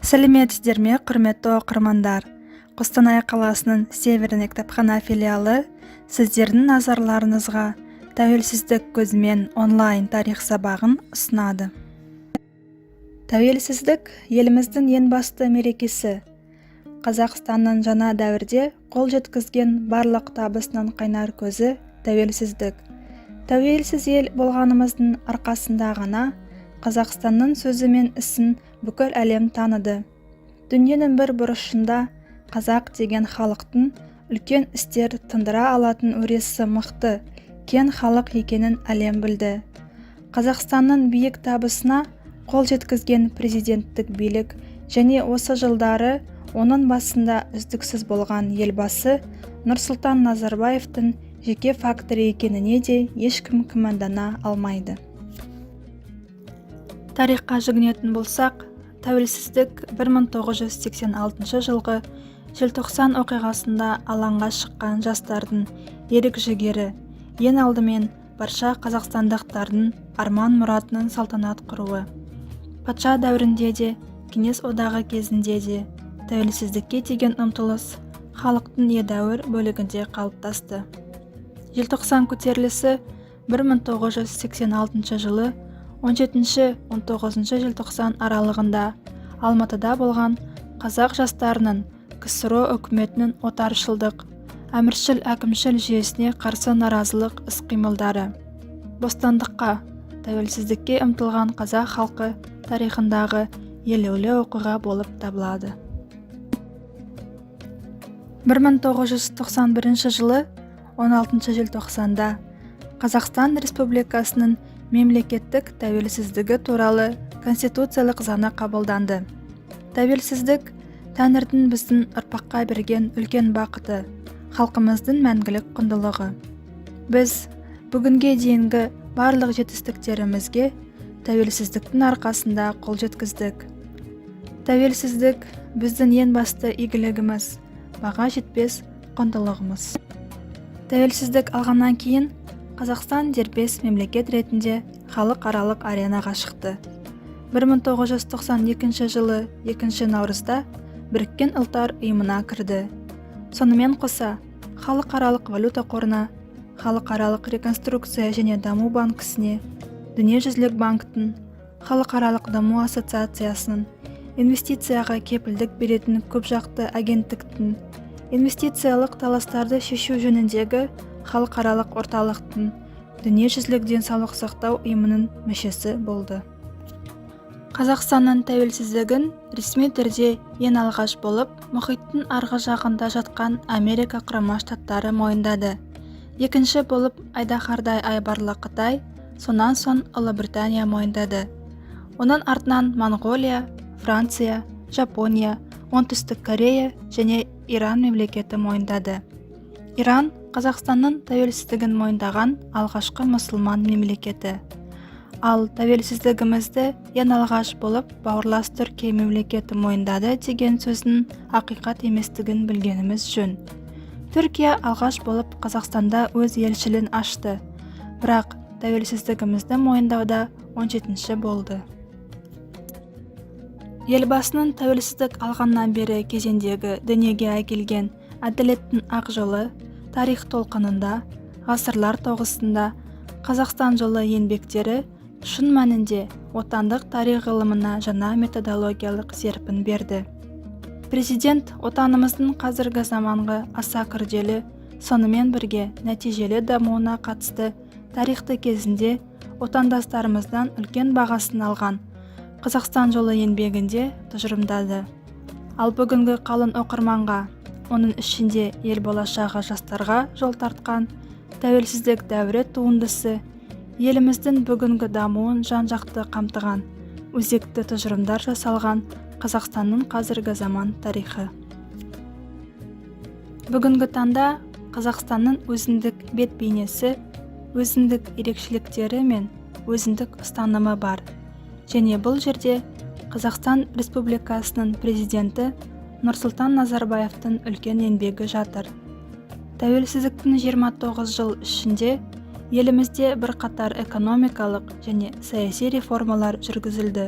Сәлеметсіздер ме, құрметті оқырмандар. Қостанай қаласының Северный кітапхана филиалы сіздердің назарларыңызға тәуелсіздік көзімен онлайн тарих сабағын ұсынады. Тәуелсіздік еліміздің ең басты мерекесі. Қазақстанның жаңа дәуірде қол жеткізген барлық табысының қайнар көзі тәуелсіздік. Тәуелсіз ел болғанымыздың арқасында ғана Қазақстанның сөзі мен ісін бүкіл әлем таныды. Дүниенің бір бұрышында қазақ деген халықтың үлкен істер тындыра алатын өресі мықты, кен халық екенін әлем білді. Қазақстанның биік табысына қол жеткізген президенттік билік және осы жылдары оның басында үздіксіз болған елбасы Нұрсұлтан Назарбаевтың жеке факторы екеніне де ешкім күмәндана алмайды. Тарихқа жүгінетін болсақ, тәуелсіздік 1986 жылғы желтоқсан оқиғасында алаңға шыққан жастардың ерік жігері, ең алдымен барша қазақстандықтардың арман мұратының салтанат құруы. Патша дәуірінде де, кеңес одағы кезінде де тәуелсіздікке деген ұмтылыс халықтың едәуір бөлігінде қалыптасты. Желтоқсан көтерілісі 1986 жылы 17-19 желтоқсан аралығында Алматыда болған қазақ жастарының КСРО үкіметінің отаршылдық, әміршіл әкімшіл жүйесіне қарсы наразылық іс-қимылдары. Бостандыққа, тәуелсіздікке ұмтылған қазақ халқы тарихындағы елеулі оқиға болып табылады. 1991 жылы 16 желтоқсанда Қазақстан Республикасының мемлекеттік тәуелсіздігі туралы конституциялық заңы қабылданды. Тәуелсіздік Тәңірдің біздің ұрпаққа берген үлкен бақыты, халқымыздың мәңгілік құндылығы. Біз бүгінге дейінгі барлық жетістіктерімізге тәуелсіздіктің арқасында қол жеткіздік. Тәуелсіздік біздің ең басты игілігіміз, баға жетпес құндылығымыз. Тәуелсіздік алғаннан кейін Қазақстан дербес мемлекет ретінде халықаралық аренаға шықты. 1992 жылы 2 наурызда Біріккен ұлттар ұйымына кірді. Сонымен қоса, халықаралық валюта қорына, халықаралық реконструкция және даму банкісіне, дүниежүзілік банктың, халықаралық даму ассоциациясының, инвестицияға кепілдік беретін көпжақты агенттіктің, инвестициялық таластарды шешу жөніндегі халықаралық орталықтың, дүниежүзілік денсаулық сақтау ұйымының мүшесі болды. Қазақстанның тәуелсіздігін ресми түрде ең алғаш болып, мұхиттың арғы жағында жатқан Америка құрама штаттары мойындады. Екінші болып айдаһардай айбарлы Қытай, сонан соң Ұлыбритания мойындады. Оның артынан Моңғолия, Франция, Жапония, Оңтүстік Корея және Иран мемлекеті мойындады. Иран Қазақстанның тәуелсіздігін мойындаған алғашқы мұсылман мемлекеті. Ал тәуелсіздігімізді ең алғаш болып бауырлас Түркия мемлекеті мойындады деген сөздің ақиқат еместігін білгеніміз жөн. Түркия алғаш болып Қазақстанда өз елшілігін ашты, бірақ тәуелсіздігімізді мойындауда 17-ші болды. Елбасының тәуелсіздік алғаннан бері кезеңдегі дүниеге әкелген әділеттің ақ жолы, тарих толқынында, ғасырлар тоғысында Қазақстан жолы еңбектері шын мәнінде отандық тарих ғылымына жаңа методологиялық серпін берді. Президент отанымыздың қазіргі заманғы аса күрделі, сонымен бірге нәтижелі дамуына қатысты тарихты кезінде отандастарымыздан үлкен бағасын алған Қазақстан жолы еңбегінде тұжырымдады. Ал бүгінгі қалың оқырманға, оның ішінде ел болашағы жастарға жол тартқан тәуелсіздік дәуірі туындысы, еліміздің бүгінгі дамуын жан-жақты қамтыған, өзекті тұжырымдар жасалған Қазақстанның қазіргі заман тарихы. Бүгінгі таңда Қазақстанның өзіндік бет бейнесі, өзіндік ерекшеліктері мен өзіндік ұстанымы бар. Және бұл жерде Қазақстан Республикасының президенті Нұрсұлтан Назарбаевтың үлкен еңбегі жатыр. Тәуелсіздіктің 29 жыл ішінде елімізде бірқатар экономикалық және саяси реформалар жүргізілді.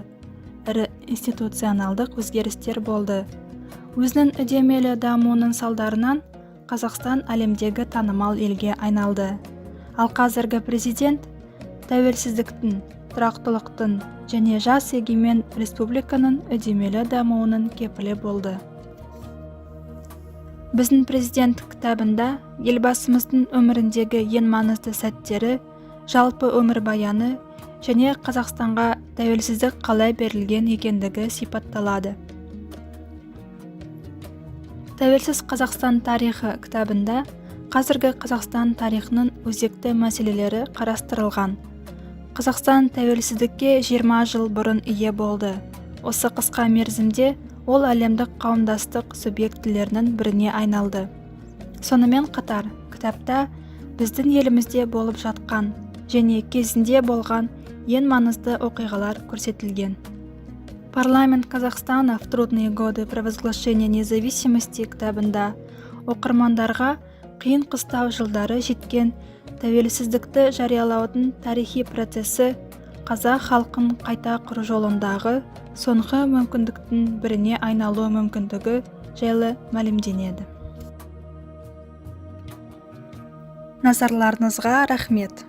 ірі институционалдық өзгерістер болды. Өзінің үдемелі дамуының салдарынан Қазақстан әлемдегі танымал елге айналды. Ал қазіргі президент тәуелсіздіктің, тұрақтылықтың және жас егемен республиканың үдемелі дамуының кепілі болды. Біздің президент кітабында елбасымыздың өміріндегі ең маңызды сәттері, жалпы өмірбаяны және Қазақстанға тәуелсіздік қалай берілген екендігі сипатталады. Тәуелсіз Қазақстан тарихы кітабында қазіргі Қазақстан тарихының өзекті мәселелері қарастырылған. Қазақстан тәуелсіздікке 20 жыл бұрын ие болды. Осы қысқа мерзімде ол әлемдік қауымдастық субъектілерінің біріне айналды. Сонымен қатар, кітапта біздің елімізде болып жатқан және кезінде болған ең маңызды оқиғалар көрсетілген. Парламент Казахстана в трудные годы провозглашения независимости кітабында оқырмандарға қиын қыстау жылдары жеткен тәуелсіздікті жариялаудың тарихи процесі қазақ халқын қайта құру жолындағы соңғы мүмкіндіктің біріне айналу мүмкіндігі жайлы мәлімденеді. Назарларыңызға рахмет.